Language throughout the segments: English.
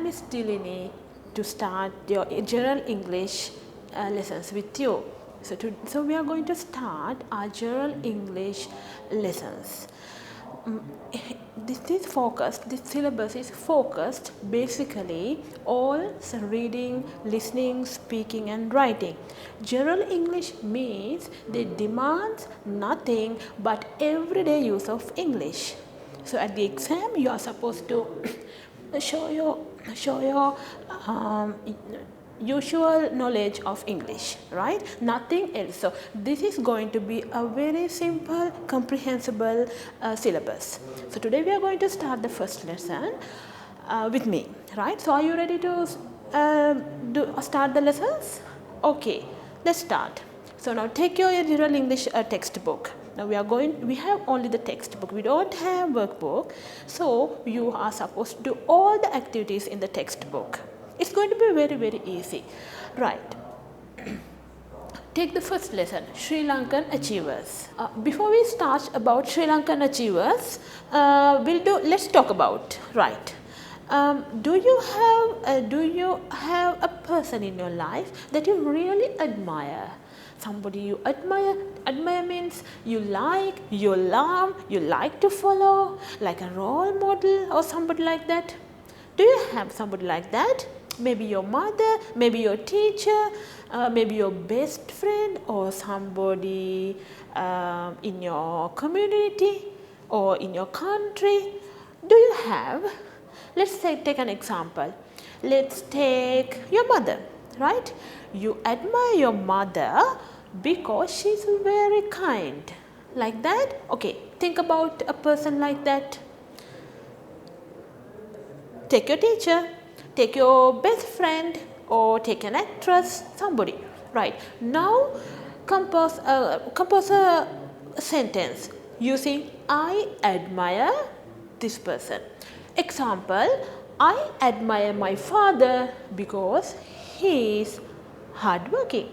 Miss Dilini to start your general English lessons with you. So we are going to start our general English lessons. This syllabus is focused basically all reading, listening, speaking and writing. General English means they demand nothing but everyday use of English. So at the exam you are supposed to show your usual knowledge of English, right? Nothing else. So this is going to be a very simple, comprehensible syllabus. So today we are going to start the first lesson with me, right? So are you ready to start the lessons? Okay, let's start. So now take your general English textbook. Now we have only the textbook, we don't have workbook. So you are supposed to do all the activities in the textbook. It's going to be very easy, right? Take the first lesson, Sri Lankan Achievers. Before we start about Sri Lankan Achievers, let's talk about, right? Do you have a person in your life that you really admire? Somebody you admire. Admire means you like, you love, you like to follow, like a role model or somebody like that. Do you have somebody like that? Maybe your mother, maybe your teacher, maybe your best friend or somebody in your community or in your country. Do you have? Let's take an example. Let's take your mother, right? You admire your mother because she's very kind. Like that? Okay, think about a person like that. Take your teacher, take your best friend or take an actress, somebody, right? Now compose a sentence using I admire this person. Example, I admire my father because he is hardworking.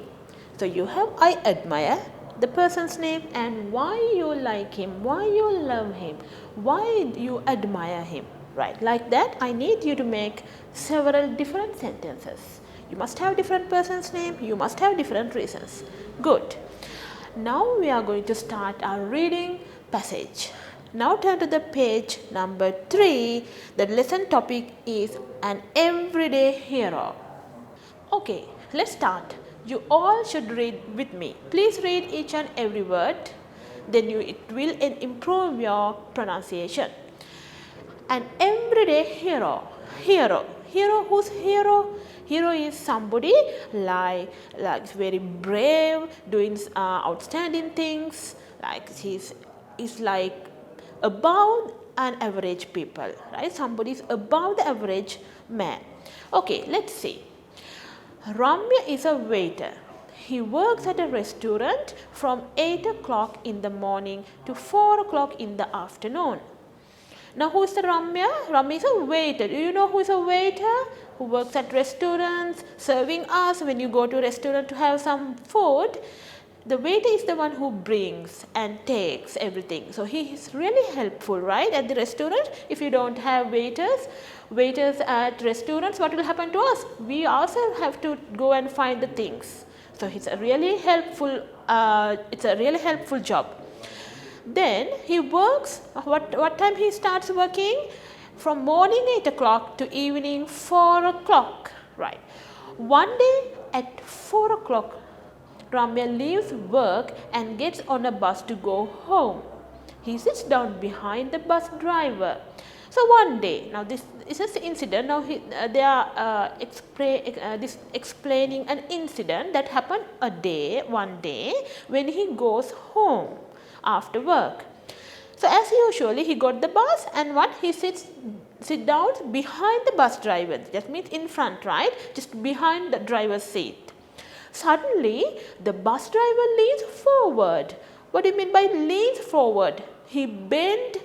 So you have I admire, the person's name and why you like him, why you love him, why you admire him, right? Like that I need you to make several different sentences. You must have different person's name, you must have different reasons. Good. Now we are going to start our reading passage. Now turn to the page number 3. The lesson topic is an everyday hero. Okay, let's start. You all should read with me. Please read each and every word. Then it will improve your pronunciation. An everyday hero. Hero. Hero, who's hero? Hero is somebody like very brave, doing outstanding things. Like he's like above an average people, right? Somebody is above the average man. Okay, let's see. Ramya is a waiter. He works at a restaurant from 8 o'clock in the morning to 4 o'clock in the afternoon. Now who is the Ramya? Ramya is a waiter. Do you know who is a waiter? Who works at restaurants, serving us when you go to a restaurant to have some food. The waiter is the one who brings and takes everything. So he is really helpful, right? At the restaurant, if you don't have waiters at restaurants, what will happen to us? We also have to go and find the things. So it's a really helpful. It's a really helpful job. Then he works. What time he starts working? From morning 8 o'clock to evening 4 o'clock. Right. One day at 4 o'clock, Ramya leaves work and gets on a bus to go home. He sits down behind the bus driver. So one day, now this is an incident. Now they are explaining an incident that happened one day when he goes home after work. So as usually, he got the bus and he sit down behind the bus driver. That means in front, right? Just behind the driver's seat. Suddenly, the bus driver leans forward. What do you mean by leans forward? He bent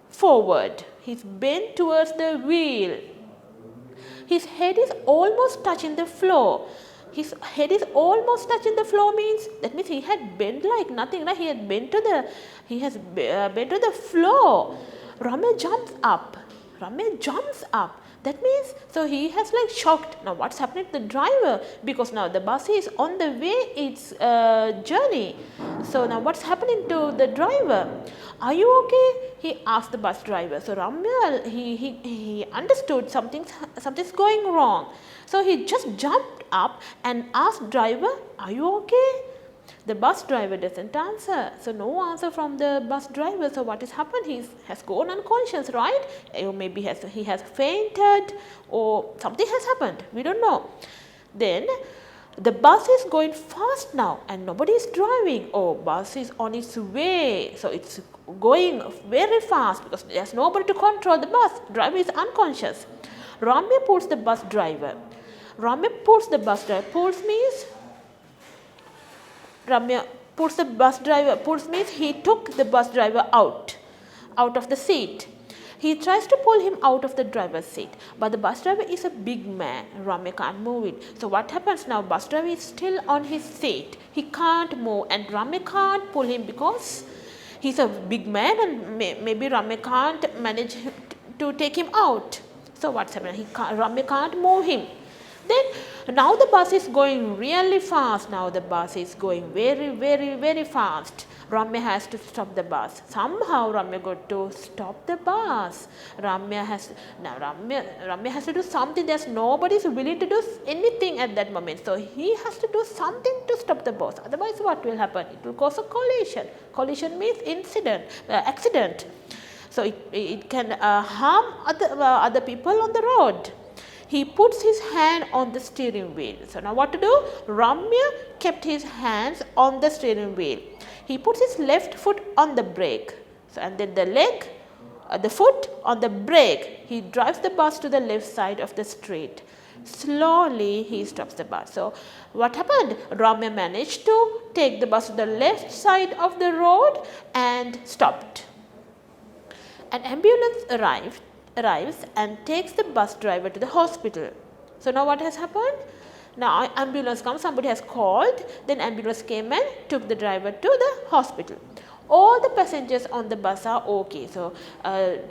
forward. He's bent towards the wheel. His head is almost touching the floor. His head is almost touching the floor means that means he had bent like nothing, right? He has bent to the floor. Ramya jumps up. That means, so he has like shocked. Now what's happening to the driver? Because now the bus is on the way its journey. So now what's happening to the driver? Are you okay? He asked the bus driver. So Ramya, he understood something's going wrong. So he just jumped up and asked driver, are you okay? The bus driver doesn't answer. So no answer from the bus driver. So what has happened? He has gone unconscious, right? Or maybe he has fainted or something has happened. We don't know. Then the bus is going fast now and nobody is driving. Oh, bus is on its way. So it's going very fast because there's nobody to control the bus. Driver is unconscious. Ramya pulls the bus driver. Pulls means Ramya pulls the bus driver. Pulls means he took the bus driver out of the seat. He tries to pull him out of the driver's seat, but the bus driver is a big man. Ramya can't move it. So what happens now? Bus driver is still on his seat. He can't move, and Ramya can't pull him because he's a big man, and maybe Ramya can't manage to take him out. So what's happening? Ramya can't move him. Then now the bus is going really fast. Now the bus is going very fast. Ramya has to stop the bus. Somehow Ramya got to stop the bus. Ramya has to do something. There's nobody is willing to do anything at that moment. So he has to do something to stop the bus. Otherwise, what will happen? It will cause a collision. Collision means accident. So it can harm other people on the road. He puts his hand on the steering wheel. So now what to do? Ramya kept his hands on the steering wheel. He puts his left foot on the brake. So, and then the foot on the brake. He drives the bus to the left side of the street. Slowly he stops the bus. So what happened? Ramya managed to take the bus to the left side of the road and stopped. An ambulance arrives and takes the bus driver to the hospital. So now what has happened? Now ambulance comes, somebody has called, then ambulance came and took the driver to the hospital. All the passengers on the bus are okay. So it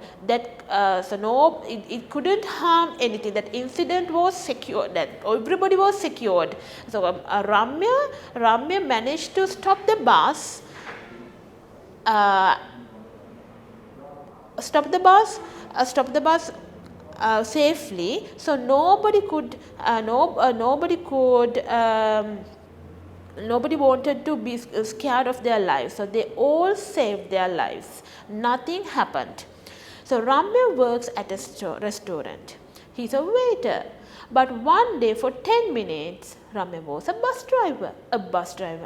couldn't harm anything. That incident was secured. That everybody was secured. So Ramya managed to stop the bus. Stop the bus safely, so nobody wanted to be scared of their lives, so they all saved their lives. Nothing happened. So Ramya works at a restaurant. He's a waiter. But one day for 10 minutes, Ramya was a bus driver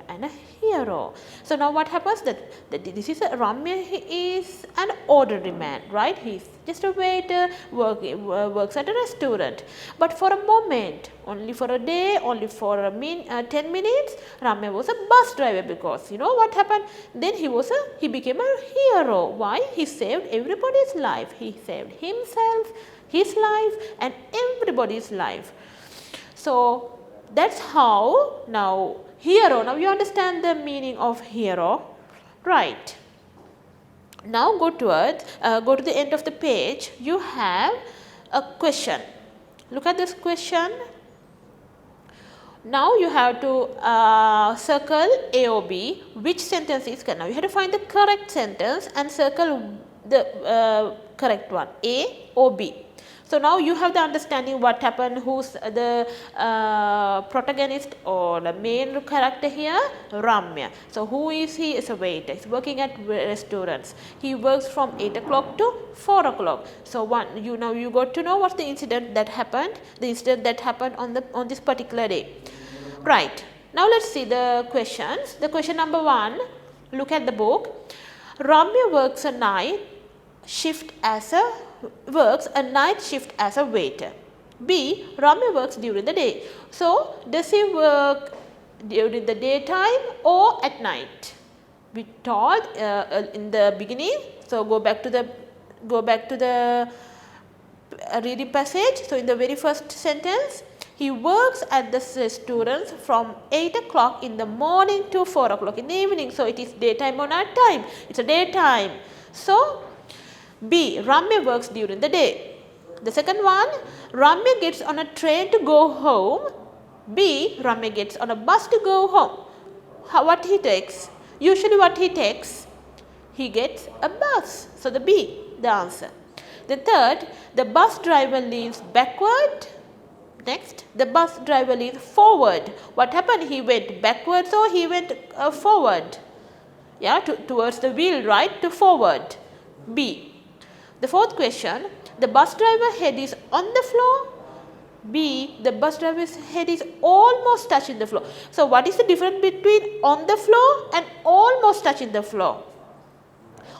and a hero. So now what happens? Ramya is an ordinary man, right? He's just a waiter, works at a restaurant. But for a moment, only for a day, only for 10 minutes, Ramya was a bus driver, because you know what happened? Then he became a hero. Why? He saved everybody's life. He saved himself, his life, and everybody's life. So that's how now hero. Now you understand the meaning of hero, right? Now go to the end of the page. You have a question. Look at this question. Now you have to circle A or B. Which sentence is correct? Now you have to find the correct sentence and circle the correct one, A or B. So now you have the understanding what happened, who's the protagonist or the main character here, Ramya. So who is he? Is a waiter. He's working at restaurants. He works from 8 o'clock to 4 o'clock. So you got to know what's the incident that happened. The incident that happened on this particular day. Right. Now let's see the questions. The question number 1. Look at the book. Ramya works a night shift as a waiter. B. Ramya works during the day. So does he work during the daytime or at night? We told in the beginning. So go back to the reading passage. So in the very first sentence, he works at the restaurants from 8 o'clock in the morning to 4 o'clock in the evening. So it is daytime or night time? It's a daytime. So B. Ramya works during the day. The second one, Ramya gets on a train to go home. B, Ramya gets on a bus to go home. What he takes? Usually what he takes? He gets a bus. So the B, the answer. The third, the bus driver leans backward. Next, the bus driver leans forward. What happened? He went backwards or he went forward? Yeah, towards the wheel, right? To forward. B. The fourth question, the bus driver head is on the floor. B, the bus driver's head is almost touching the floor. So what is the difference between on the floor and almost touching the floor?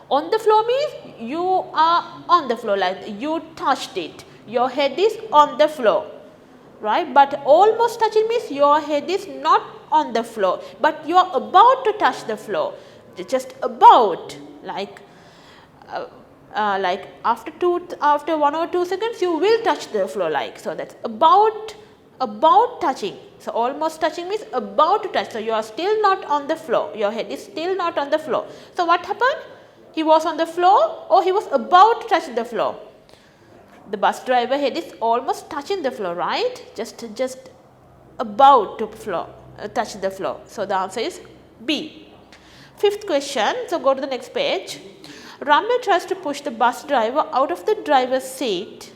On the floor means you are on the floor, like you touched it. Your head is on the floor, right? But almost touching means your head is not on the floor, but you are about to touch the floor. Just about, like after 1 or 2 seconds you will touch the floor, like so. That's about touching. So almost touching means about to touch. So you are still not on the floor. Your head is still not on the floor. So what happened? He was on the floor or he was about to touch the floor. The bus driver head is almost touching the floor, right? Just about to touch the floor. So the answer is B. Fifth question, so go to the next page. Ramya tries to push the bus driver out of the driver's seat,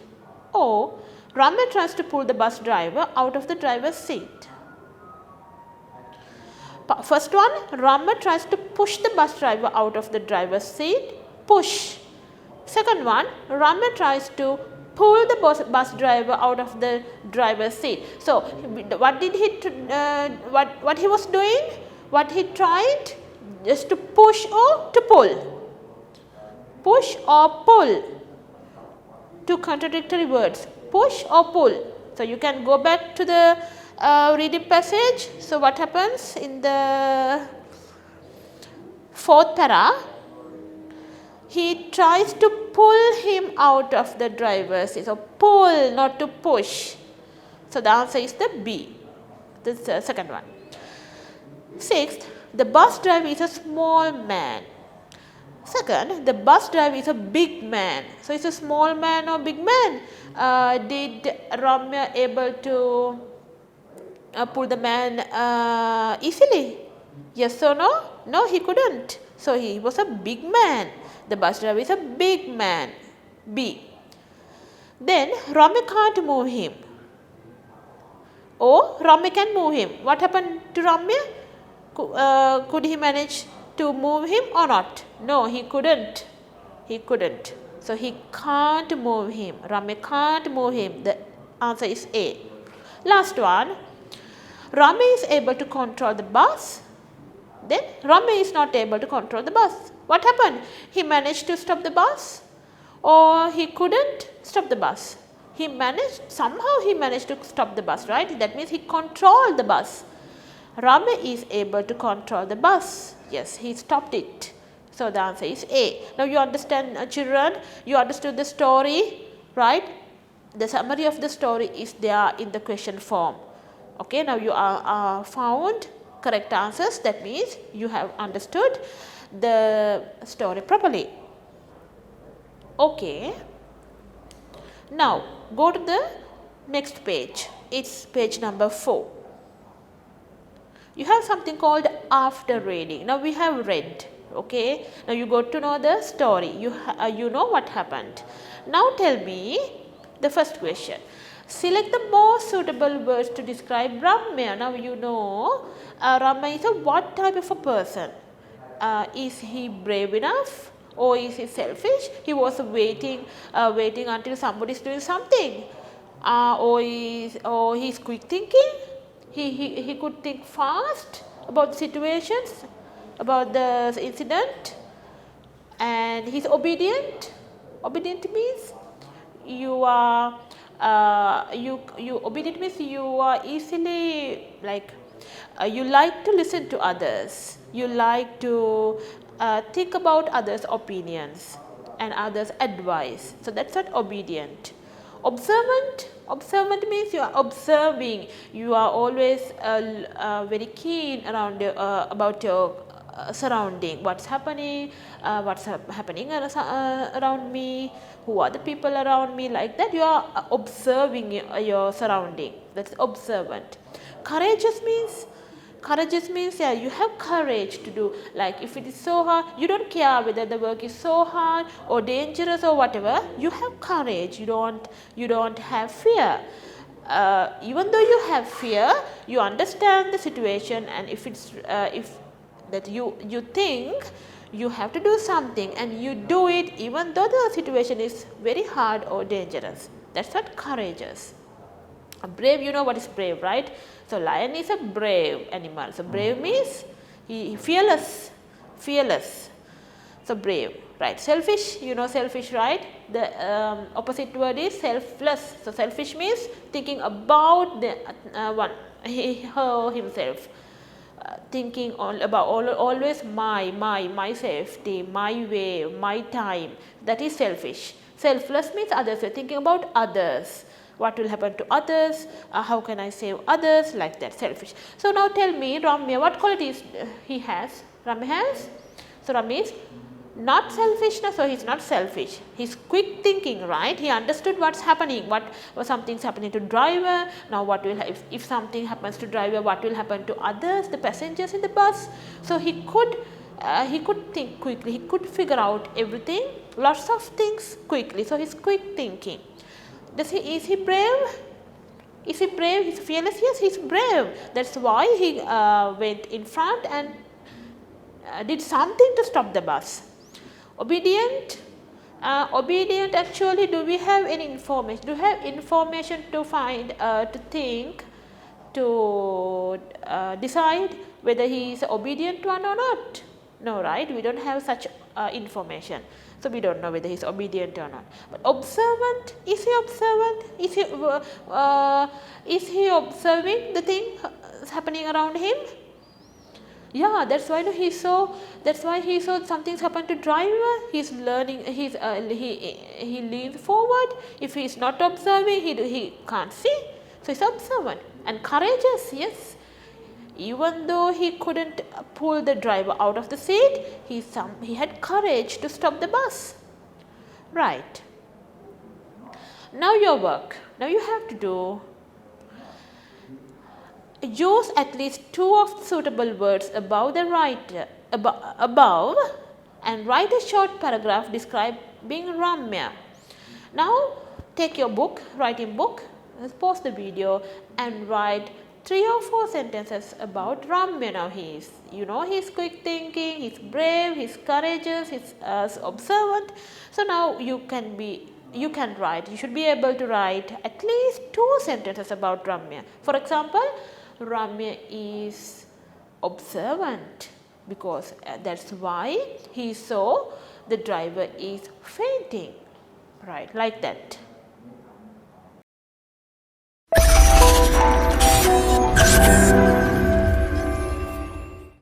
or Ramya tries to pull the bus driver out of the driver's seat. First one, Ramya tries to push the bus driver out of the driver's seat, push. Second one, Ramya tries to pull the bus driver out of the driver's seat. So what did he what he was doing? What he tried? Just to push or to pull? Push or pull? Two contradictory words, push or pull. So you can go back to the reading passage. So what happens in the fourth para? He tries to pull him out of the driver's seat. So pull, not to push. So the answer is the B, the second one. Sixth, the bus driver is a small man. Second, the bus driver is a big man. So it's a small man or big man. Did Ramya able to pull the man easily? Yes or no? No, he couldn't. So he was a big man. The bus driver is a big man. B. Then Ramya can't move him. Or Ramya can move him. What happened to Ramya? Could he manage to move him or not? No, he couldn't. He couldn't. So he can't move him. Ramya can't move him. The answer is A. Last one. Ramya is able to control the bus. Then Ramya is not able to control the bus. What happened? He managed to stop the bus or he couldn't stop the bus. Somehow he managed to stop the bus, right? That means he controlled the bus. Ramya is able to control the bus. Yes, he stopped it. So the answer is A. Now you understand, children, you understood the story, right? The summary of the story is there in the question form. Okay, now you are found correct answers. That means you have understood the story properly. Okay. Now go to the next page. It's page number 4. You have something called after reading. Now we have read. Okay. Now you got to know the story. You know what happened. Now tell me the first question. Select the most suitable words to describe Ramya. Now you know Ramya is a what type of a person? Is he brave enough or is he selfish? He was waiting until somebody is doing something. Or he's quick thinking. He could think fast about situations, about the incident, and he's obedient. Obedient means you are obedient means you are easily you like to listen to others. You like to think about others' opinions and others' advice. So that's what obedient. Observant means you are observing. You are always very keen around about your surrounding, what's happening, happening around me, who are the people around me, like that. You are observing your surrounding. That's observant. Courageous means yeah, you have courage to do, like if it is so hard, you don't care whether the work is so hard or dangerous or whatever, you have courage, you don't have fear. Even though you have fear, you understand the situation, and if it's if that you think you have to do something and you do it even though the situation is very hard or dangerous. That's what courageous. Brave, you know what is brave, right? So lion is a brave animal. So brave means he fearless. So brave, right? Selfish, you know selfish, right? The opposite word is selfless. So selfish means thinking about the her himself. Thinking always my safety, my way, my time. That is selfish. Selfless means others. We're thinking about others. What will happen to others? How can I save others? Like that, selfish. So now tell me, Ramya, what qualities he has? Ramya has? So Ramya is not selfishness, so he's not selfish. He's quick thinking, right? He understood what's happening, what something's happening to driver. Now what will if something happens to driver, what will happen to others, the passengers in the bus? So he could think quickly. He could figure out everything, lots of things quickly. So he's quick thinking. Is he brave? Is he brave? He's fearless? Yes, he's brave. That's why he went in front and did something to stop the bus. Obedient? Obedient, actually, do we have any information? Do we have information to find, to think, to decide whether he is an obedient one or not? No, right? We don't have such information. So we don't know whether he is obedient or not. But observant, is he observant? Is he observing the thing happening around him? Yeah, that's why he saw something's happened to driver. He's learning. He leans forward. If he's not observing, he can't see. So he's observant and courageous. Yes. Even though he couldn't pull the driver out of the seat, he had courage to stop the bus. Right. Now your work. Now you have to do. Use at least 2 of the suitable words above and write a short paragraph describing Ramya. Now take your book, writing book, pause the video and write 3 or 4 sentences about Ramya. Now he's quick thinking, he's brave, he's courageous, he's observant. So now you should be able to write at least 2 sentences about Ramya. For example, Ramya is observant because that's why he saw the driver is fainting, right, like that.